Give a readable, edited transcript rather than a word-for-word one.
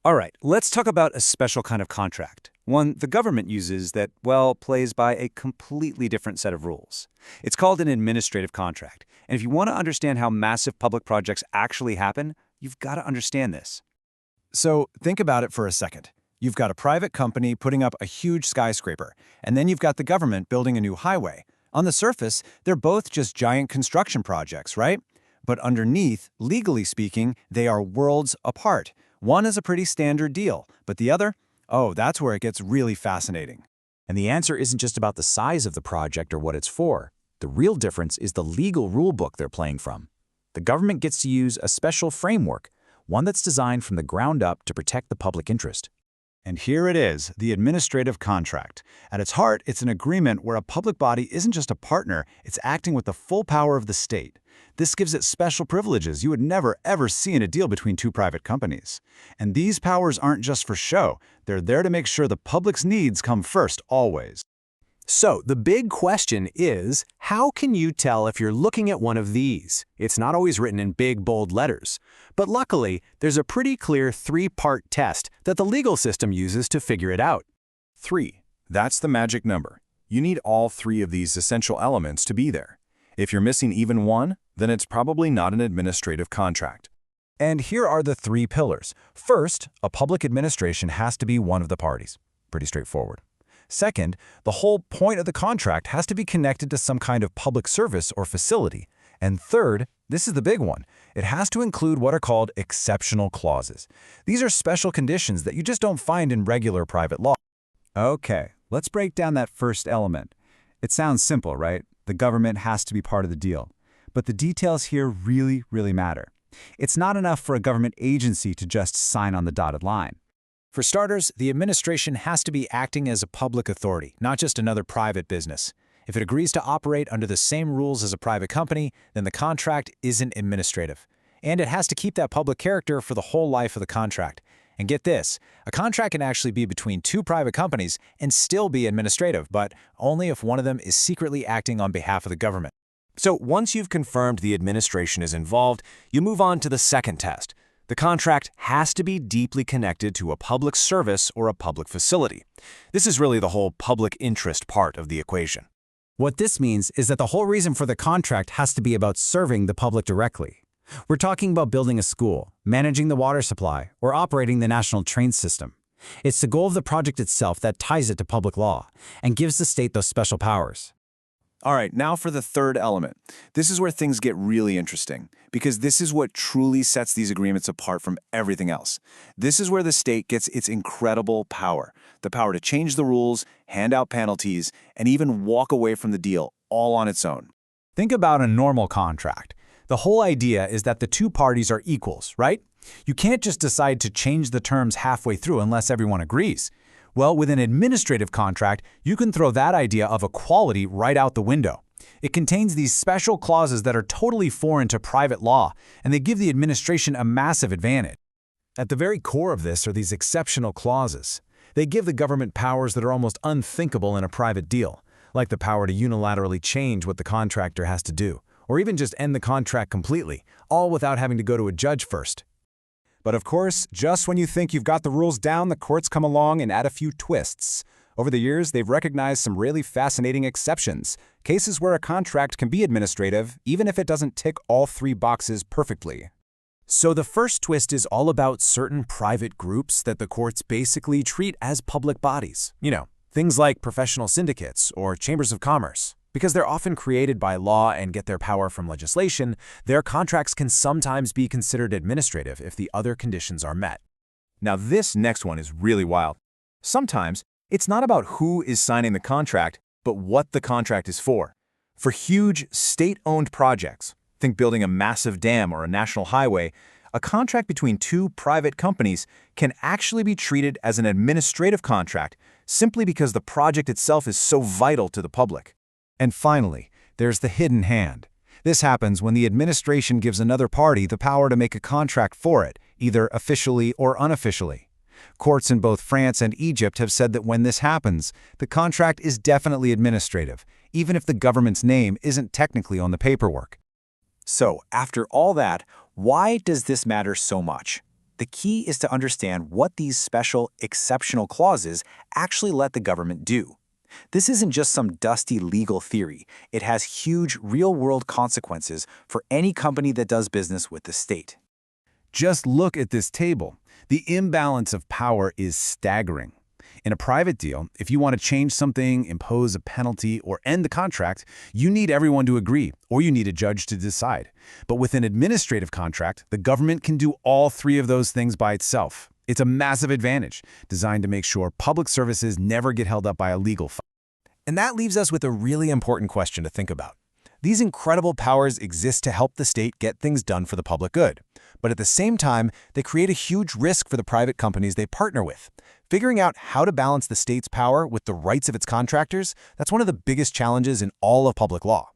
All right, let's talk about a special kind of contract. One the government uses that, well, plays by a completely different set of rules. It's called an administrative contract. And if you want to understand how massive public projects actually happen, you've got to understand this. So think about it for a second. You've got a private company putting up a huge skyscraper, and then you've got the government building a new highway. On the surface, they're both just giant construction projects, right? But underneath, legally speaking, they are worlds apart. One is a pretty standard deal, but the other? Oh, that's where it gets really fascinating. And the answer isn't just about the size of the project or what it's for. The real difference is the legal rulebook they're playing from. The government gets to use a special framework, one that's designed from the ground up to protect the public interest. And here it is, the administrative contract. At its heart, it's an agreement where a public body isn't just a partner, it's acting with the full power of the state. This gives it special privileges you would never, ever see in a deal between two private companies. And these powers aren't just for show. They're there to make sure the public's needs come first, always. So the big question is, how can you tell if you're looking at one of these? It's not always written in big, bold letters. But luckily, there's a pretty clear three-part test that the legal system uses to figure it out. 3. That's the magic number. You need all three of these essential elements to be there. If you're missing even one, then it's probably not an administrative contract. And here are the three pillars. First, a public administration has to be one of the parties. Pretty straightforward. Second, the whole point of the contract has to be connected to some kind of public service or facility. And third, this is the big one, it has to include what are called exceptional clauses. These are special conditions that you just don't find in regular private law. Okay, let's break down that first element. It sounds simple, right? The government has to be part of the deal. But the details here really, really matter. It's not enough for a government agency to just sign on the dotted line. For starters, the administration has to be acting as a public authority, not just another private business. If it agrees to operate under the same rules as a private company, then the contract isn't administrative. And it has to keep that public character for the whole life of the contract. And get this, a contract can actually be between two private companies and still be administrative, but only if one of them is secretly acting on behalf of the government. So once you've confirmed the administration is involved, you move on to the second test. The contract has to be deeply connected to a public service or a public facility. This is really the whole public interest part of the equation. What this means is that the whole reason for the contract has to be about serving the public directly. We're talking about building a school, managing the water supply, or operating the national train system. It's the goal of the project itself that ties it to public law and gives the state those special powers. All right, now for the third element. This is where things get really interesting, because this is what truly sets these agreements apart from everything else. This is where the state gets its incredible power, the power to change the rules, hand out penalties, and even walk away from the deal all on its own. Think about a normal contract. The whole idea is that the two parties are equals, right? You can't just decide to change the terms halfway through unless everyone agrees. Well, with an administrative contract, you can throw that idea of equality right out the window. It contains these special clauses that are totally foreign to private law, and they give the administration a massive advantage. At the very core of this are these exceptional clauses. They give the government powers that are almost unthinkable in a private deal, like the power to unilaterally change what the contractor has to do, or even just end the contract completely, all without having to go to a judge first. But of course, just when you think you've got the rules down, the courts come along and add a few twists. Over the years, they've recognized some really fascinating exceptions, cases where a contract can be administrative, even if it doesn't tick all three boxes perfectly. So the first twist is all about certain private groups that the courts basically treat as public bodies. You know, things like professional syndicates or chambers of commerce. Because they're often created by law and get their power from legislation, their contracts can sometimes be considered administrative if the other conditions are met. Now this next one is really wild. Sometimes, it's not about who is signing the contract, but what the contract is for. For huge, state-owned projects, think building a massive dam or a national highway, a contract between two private companies can actually be treated as an administrative contract simply because the project itself is so vital to the public. And finally, there's the hidden hand. This happens when the administration gives another party the power to make a contract for it, either officially or unofficially. Courts in both France and Egypt have said that when this happens, the contract is definitely administrative, even if the government's name isn't technically on the paperwork. So, after all that, why does this matter so much? The key is to understand what these special, exceptional clauses actually let the government do. This isn't just some dusty legal theory. It has huge, real-world consequences for any company that does business with the state. Just look at this table. The imbalance of power is staggering. In a private deal, if you want to change something, impose a penalty, or end the contract, you need everyone to agree, or you need a judge to decide. But with an administrative contract, the government can do all three of those things by itself. It's a massive advantage, designed to make sure public services never get held up by a legal fight. And that leaves us with a really important question to think about. These incredible powers exist to help the state get things done for the public good. But at the same time, they create a huge risk for the private companies they partner with. Figuring out how to balance the state's power with the rights of its contractors, that's one of the biggest challenges in all of public law.